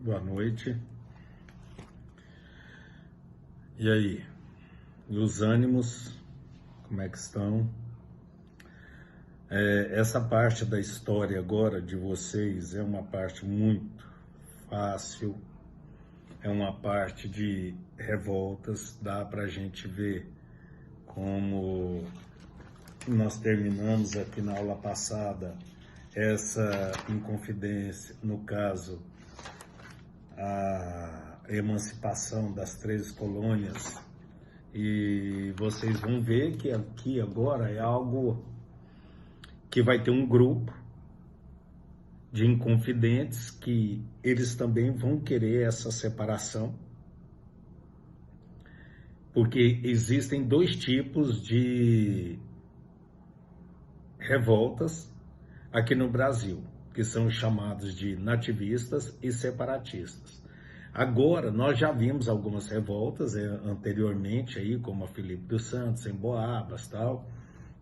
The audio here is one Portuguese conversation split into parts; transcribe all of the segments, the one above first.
Boa noite. E aí? E os ânimos, como é que estão? Essa parte da história agora de vocês é uma parte muito fácil, é uma parte de revoltas, dá pra gente ver como nós terminamos aqui na aula passada essa Inconfidência, no caso, a emancipação das 13 colônias, e vocês vão ver que aqui agora é algo que vai ter um grupo de inconfidentes que eles também vão querer essa separação, porque existem dois tipos de revoltas aqui no Brasil, que são chamados de nativistas e separatistas. Agora, nós já vimos algumas revoltas anteriormente, aí, como a Felipe dos Santos, em Boabas, tal.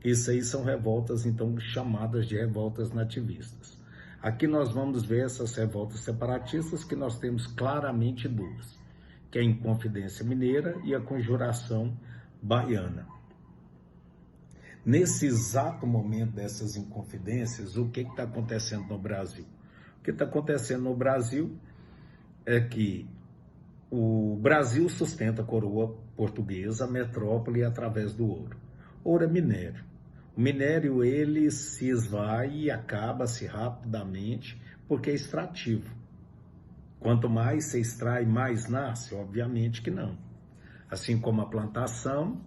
Isso aí são revoltas, então, chamadas de revoltas nativistas. Aqui nós vamos ver essas revoltas separatistas, que nós temos claramente duas, que é a Inconfidência Mineira e a Conjuração Baiana. Nesse exato momento dessas inconfidências, o que está acontecendo no Brasil? O que está acontecendo no Brasil é que o Brasil sustenta a coroa portuguesa, a metrópole, através do ouro. Ouro é minério. O minério, ele se esvai e acaba-se rapidamente, porque é extrativo. Quanto mais se extrai, mais nasce? Obviamente que não. Assim como a plantação,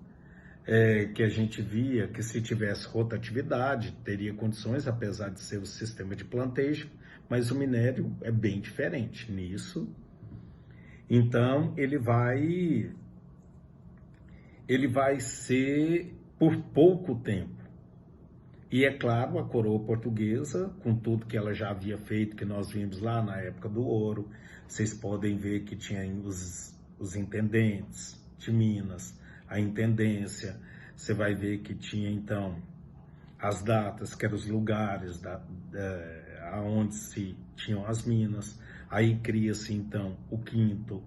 que a gente via que se tivesse rotatividade, teria condições, apesar de ser o sistema de plantejo, mas o minério é bem diferente nisso. Então, ele vai ser por pouco tempo. E é claro, a coroa portuguesa, com tudo que ela já havia feito, que nós vimos lá na época do ouro, vocês podem ver que tinha os intendentes de Minas, a intendência, você vai ver que tinha então as datas, que eram os lugares aonde se tinham as minas, aí cria-se então o quinto,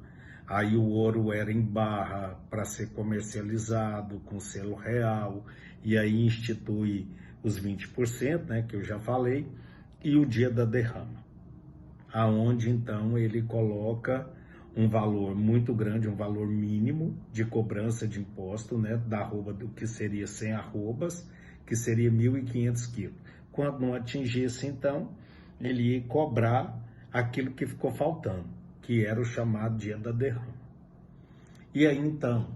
aí o ouro era em barra para ser comercializado com selo real, e aí institui os 20%, né, que eu já falei, e o dia da derrama, aonde então ele coloca um valor muito grande, um valor mínimo de cobrança de imposto, né, da arroba, do que seria 100 arrobas, que seria 1.500 quilos. Quando não atingisse, então, ele ia cobrar aquilo que ficou faltando, que era o chamado dia da derrama. E aí, então,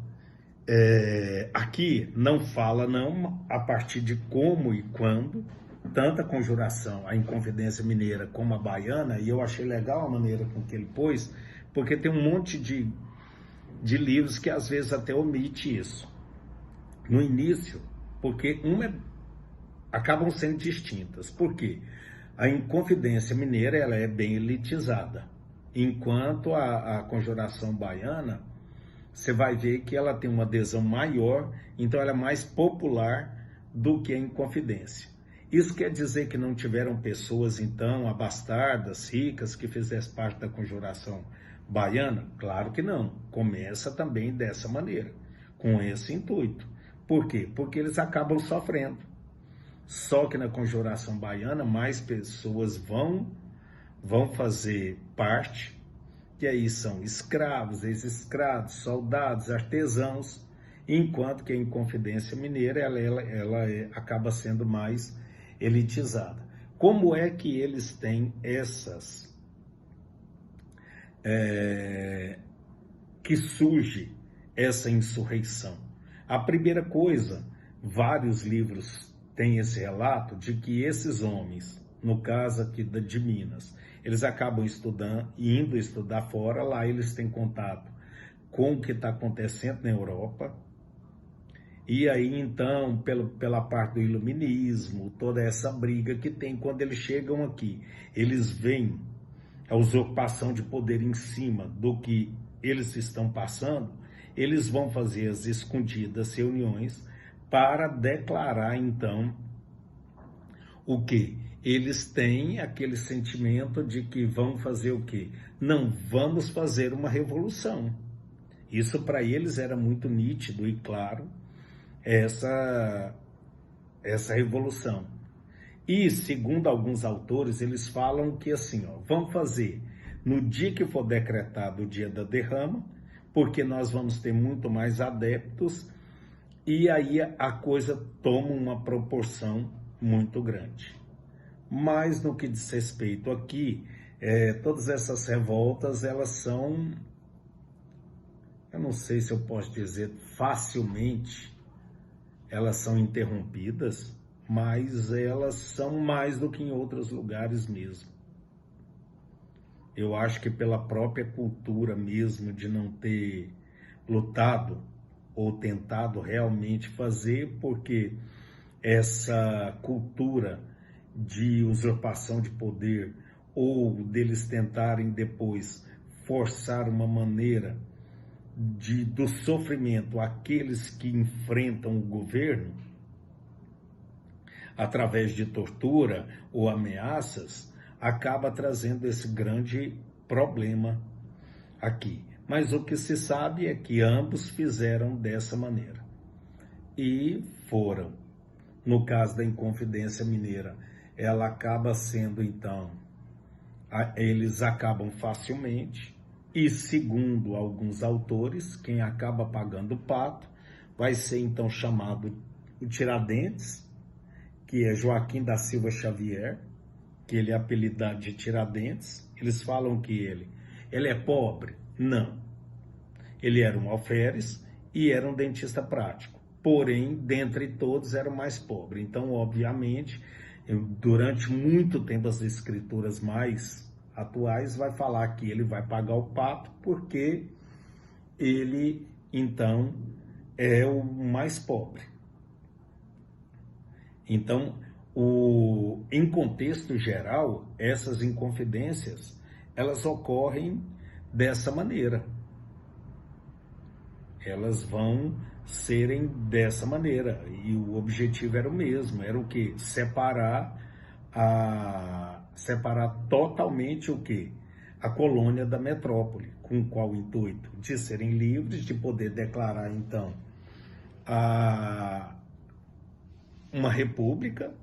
aqui não fala não a partir de como e quando, tanto a Conjuração, a Inconfidência Mineira, como a Baiana, e eu achei legal a maneira com que ele pôs, porque tem um monte de livros que às vezes até omite isso no início, porque acabam sendo distintas. Por quê? A Inconfidência Mineira, ela é bem elitizada, enquanto a Conjuração Baiana, você vai ver que ela tem uma adesão maior, então ela é mais popular do que a Inconfidência. Isso quer dizer que não tiveram pessoas, então, abastardas, ricas, que fizessem parte da Conjuração Baiana? Claro que não. Começa também dessa maneira, com esse intuito. Por quê? Porque eles acabam sofrendo. Só que na Conjuração Baiana, mais pessoas vão fazer parte, que aí são escravos, ex-escravos, soldados, artesãos, enquanto que a Inconfidência Mineira, ela acaba sendo mais elitizada. Como é que eles têm essas... que surge essa insurreição? A primeira coisa, vários livros têm esse relato de que esses homens, no caso aqui de Minas, eles acabam indo estudar fora, lá eles têm contato com o que está acontecendo na Europa, e aí então, pela parte do iluminismo, toda essa briga que tem, quando eles chegam aqui, eles veem a usurpação de poder em cima do que eles estão passando, eles vão fazer as escondidas reuniões para declarar então o quê? eles têm aquele sentimento de que vão fazer o quê? Não, vamos fazer uma revolução. Isso para eles era muito nítido e claro, essa revolução. E, segundo alguns autores, eles falam que assim, ó, vamos fazer no dia que for decretado o dia da derrama, porque nós vamos ter muito mais adeptos, e aí a coisa toma uma proporção muito grande. Mas no que diz respeito aqui, todas essas revoltas, elas são, eu não sei se eu posso dizer facilmente, elas são interrompidas, mas elas são mais do que em outros lugares mesmo. Eu acho que pela própria cultura mesmo de não ter lutado ou tentado realmente fazer, porque essa cultura de usurpação de poder ou deles tentarem depois forçar uma maneira do sofrimento àqueles que enfrentam o governo, através de tortura ou ameaças, acaba trazendo esse grande problema aqui. Mas o que se sabe é que ambos fizeram dessa maneira. E foram. No caso da Inconfidência Mineira, ela acaba sendo, então, eles acabam facilmente, e segundo alguns autores, quem acaba pagando o pato vai ser, então, chamado o Tiradentes, que é Joaquim da Silva Xavier, que ele é apelidado de Tiradentes. Eles falam que ele é pobre? Não. Ele era um alferes e era um dentista prático. Porém, dentre todos, era o mais pobre. Então, obviamente, durante muito tempo, as escrituras mais atuais vai falar que ele vai pagar o pato porque ele, então, é o mais pobre. Então, em contexto geral, essas inconfidências, elas ocorrem dessa maneira. Elas vão serem dessa maneira. E o objetivo era o mesmo, era o quê? Separar totalmente o quê? A colônia da metrópole. Com qual intuito? De serem livres, de poder declarar, então, uma república,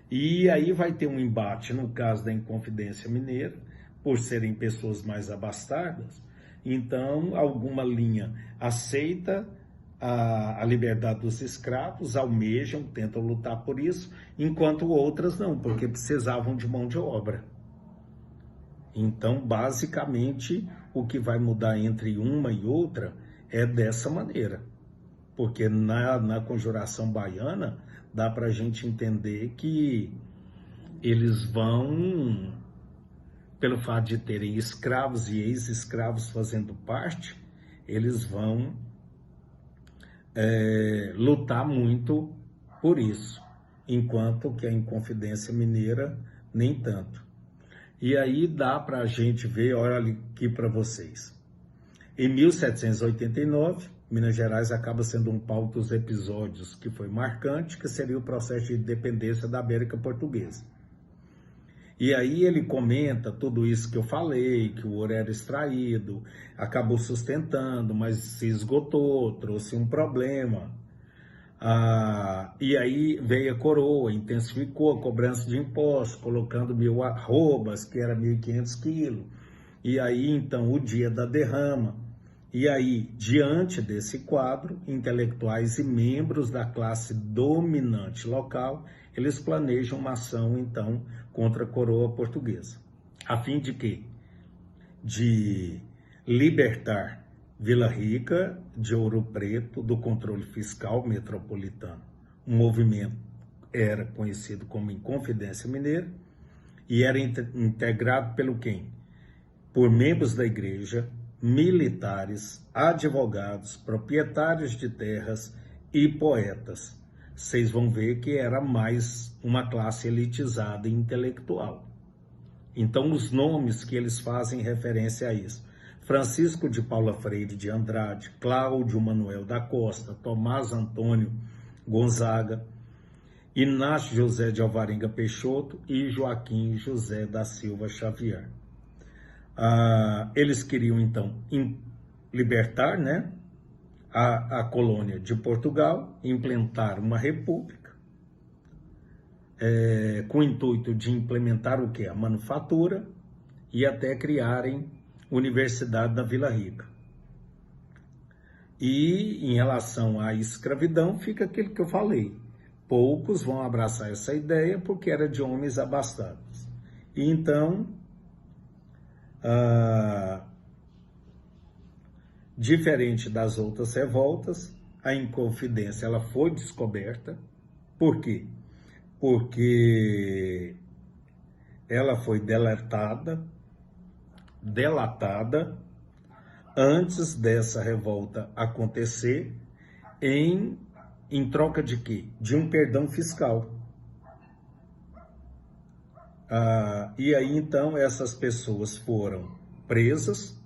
e aí vai ter um embate, no caso da Inconfidência Mineira, por serem pessoas mais abastardas, então alguma linha aceita a liberdade dos escravos, almejam, tentam lutar por isso, enquanto outras não, porque precisavam de mão de obra. Então, basicamente, o que vai mudar entre uma e outra é dessa maneira, porque na Conjuração Baiana, dá para a gente entender que eles vão, pelo fato de terem escravos e ex-escravos fazendo parte, eles vão lutar muito por isso, enquanto que a Inconfidência Mineira nem tanto. E aí dá para a gente ver, olha aqui para vocês. Em 1789, Minas Gerais acaba sendo um pauta dos episódios que foi marcante, que seria o processo de independência da América Portuguesa. E aí ele comenta tudo isso que eu falei, que o ouro era extraído, acabou sustentando, mas se esgotou, trouxe um problema. E aí veio a coroa, intensificou a cobrança de impostos, colocando 1.000 arrobas, que era 1.500 quilos. E aí, então, o dia da derrama. E aí, diante desse quadro, intelectuais e membros da classe dominante local, eles planejam uma ação, então, contra a coroa portuguesa. A fim de quê? De libertar Vila Rica de Ouro Preto do controle fiscal metropolitano. O movimento era conhecido como Inconfidência Mineira e era integrado pelo quem? Por membros da igreja, militares, advogados, proprietários de terras e poetas. Vocês vão ver que era mais uma classe elitizada e intelectual. Então, os nomes que eles fazem referência a isso: Francisco de Paula Freire de Andrade, Cláudio Manuel da Costa, Tomás Antônio Gonzaga, Inácio José de Alvarenga Peixoto e Joaquim José da Silva Xavier. Eles queriam, então, libertar, né, a colônia de Portugal, implantar uma república, com o intuito de implementar o quê? A manufatura e até criarem universidade na Vila Rica. E em relação à escravidão, fica aquilo que eu falei. Poucos vão abraçar essa ideia porque era de homens abastados. E então, diferente das outras revoltas, a Inconfidência ela foi descoberta. Por quê? Porque ela foi delatada antes dessa revolta acontecer, em troca de quê? De um perdão fiscal. E aí, então, essas pessoas foram presas,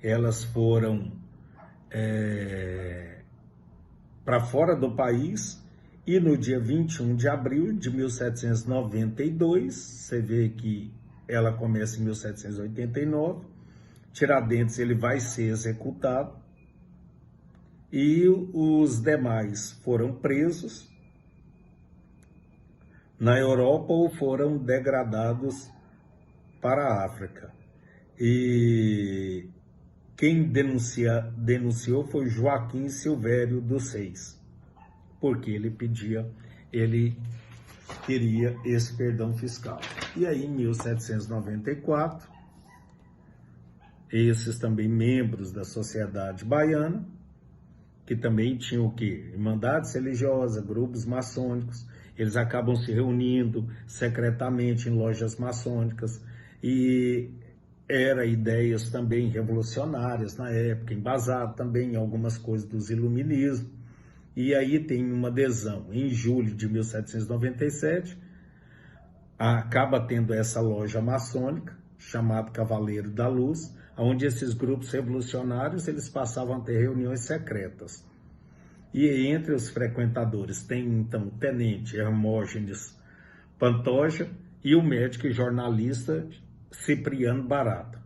elas foram para fora do país, e no dia 21 de abril de 1792, você vê que ela começa em 1789, Tiradentes ele vai ser executado, e os demais foram presos na Europa ou foram degradados para a África. E quem denunciou foi Joaquim Silvério dos Reis, porque ele queria esse perdão fiscal. E aí, em 1794, esses também membros da sociedade baiana, que também tinham o quê? Irmandades religiosas, grupos maçônicos, eles acabam se reunindo secretamente em lojas maçônicas, e eram ideias também revolucionárias na época, embasado também em algumas coisas dos iluminismo. E aí tem uma adesão. Em julho de 1797, acaba tendo essa loja maçônica, chamada Cavaleiro da Luz, onde esses grupos revolucionários eles passavam a ter reuniões secretas. E entre os frequentadores tem, então, o tenente Hermógenes Pantoja e o médico e jornalista Cipriano Barata.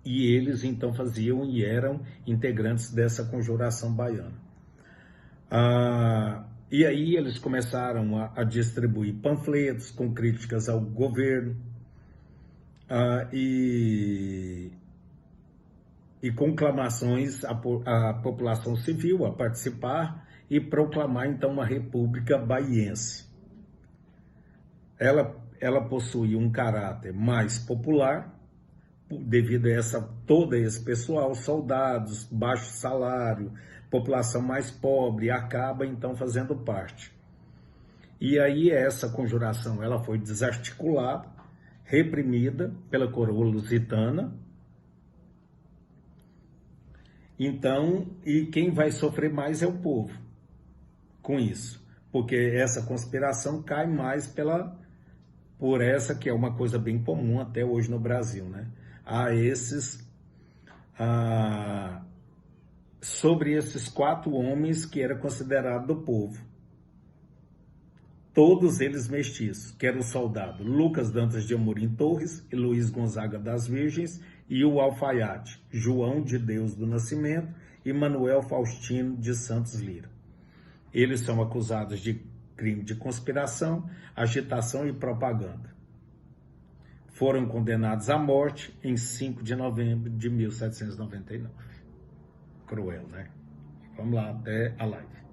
E eles, então, faziam e eram integrantes dessa conjuração baiana. E aí eles começaram a distribuir panfletos com críticas ao governo, e conclamações à população civil a participar e proclamar, então, uma república baiense. Ela possuía um caráter mais popular, devido a todo esse pessoal, soldados, baixo salário, população mais pobre, acaba então fazendo parte. E aí essa conjuração ela foi desarticulada, reprimida pela coroa lusitana. Então, e quem vai sofrer mais é o povo com isso, porque essa conspiração cai mais por essa que é uma coisa bem comum até hoje no Brasil, né? Sobre esses 4 homens que era considerado do povo, todos eles mestiços, que era o soldado Lucas Dantas de Amorim Torres e Luiz Gonzaga das Virgens, e o alfaiate João de Deus do Nascimento e Manuel Faustino de Santos Lira. Eles são acusados de crime de conspiração, agitação e propaganda. Foram condenados à morte em 5 de novembro de 1799. Cruel, né? Vamos lá, até a live.